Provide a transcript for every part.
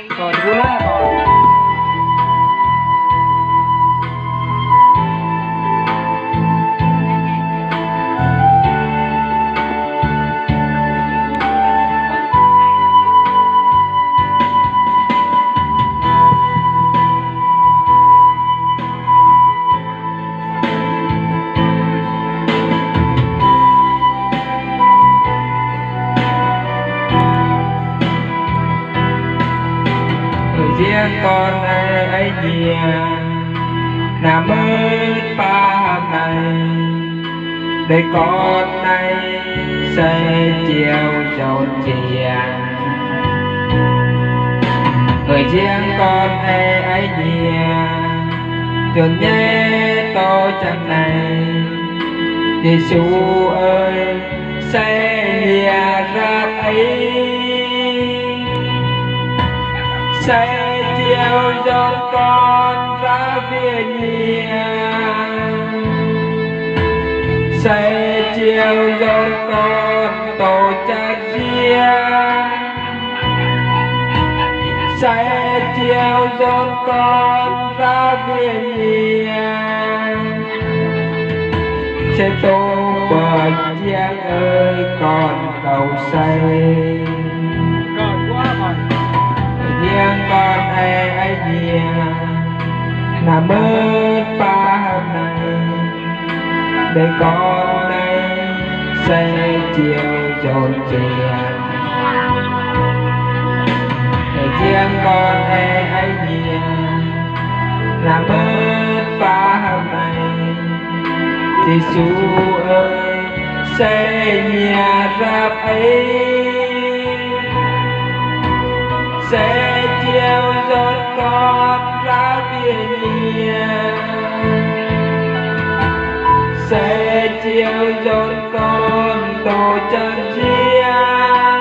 còn vui lắm còn riêng con ấy nhà là mới ba hôm nay để con này sẽ chiều rộn ràng người riêng con ấy nhà thường nhé tôi chẳng này Giêsu ơi sẽ nhà ra ấy sẽ chiều dọn con ra về nhà sẽ chiều dọn con tổ cha riêng sẽ chiều dọn con ra về nhà sẽ tô bờ giang ơi con cầu say riêng con ấy nhà là mất ba hôm nay để con này sẽ chiều rộn ràng riêng con ấy nhà là mất ba hôm nay Giêsu ơi sẽ nhà rap ấy sẽ chiều dọn con ra về nhà sẽ chiều dọn con tổ chân riêng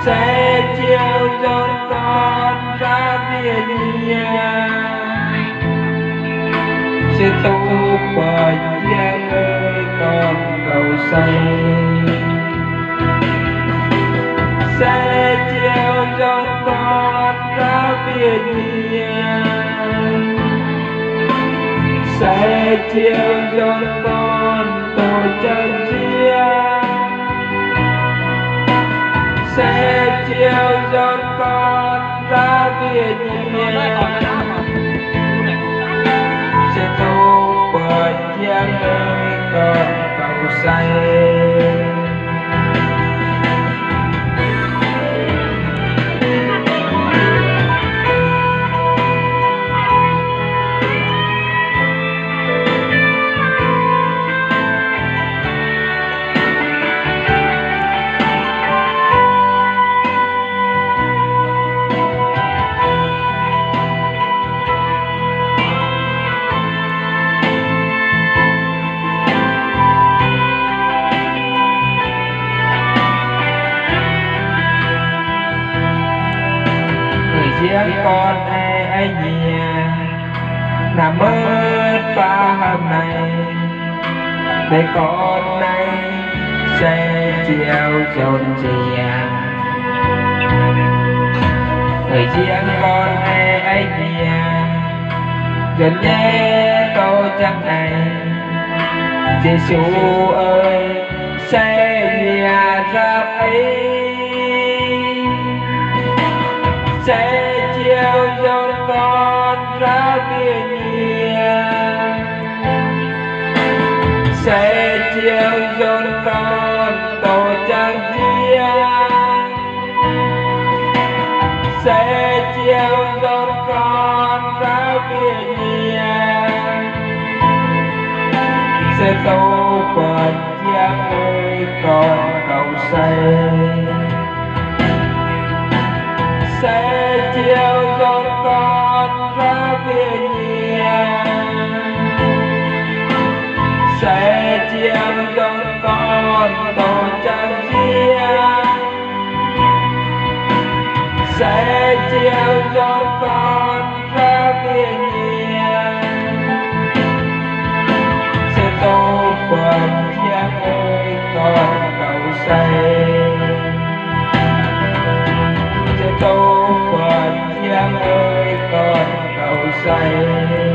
sẽ chiều dọn con ra về nhà sẽ tu bờ giang ơi con cầu say sẽ chiều dọn con ra về nhà sẽ chiều dọn con tổ chân riêng sẽ chiều dọn con ra về nhà sẽ tu bờ giang ơi con cầu say riêng con ấy nhà là mất ba hôm nay để con này sẽ chiều rộn ràng người riêng con ấy nhà gần nhé tôi chẳng này Giêsu ơi sẽ nhà ra ấy sẽ chiều dọn con ra về nhà sẽ chiều dọn con tổ chân riêng sẽ chiều dọn con ra về nhà sẽ tô bờ giang ơi con cầu say sẽ chiều dọn con ra về nhà sẽ chiều dọn con tổ chân riêng sẽ chiều dọn con ra về nhà sẽ tô bờ giang ơi con cầu say say.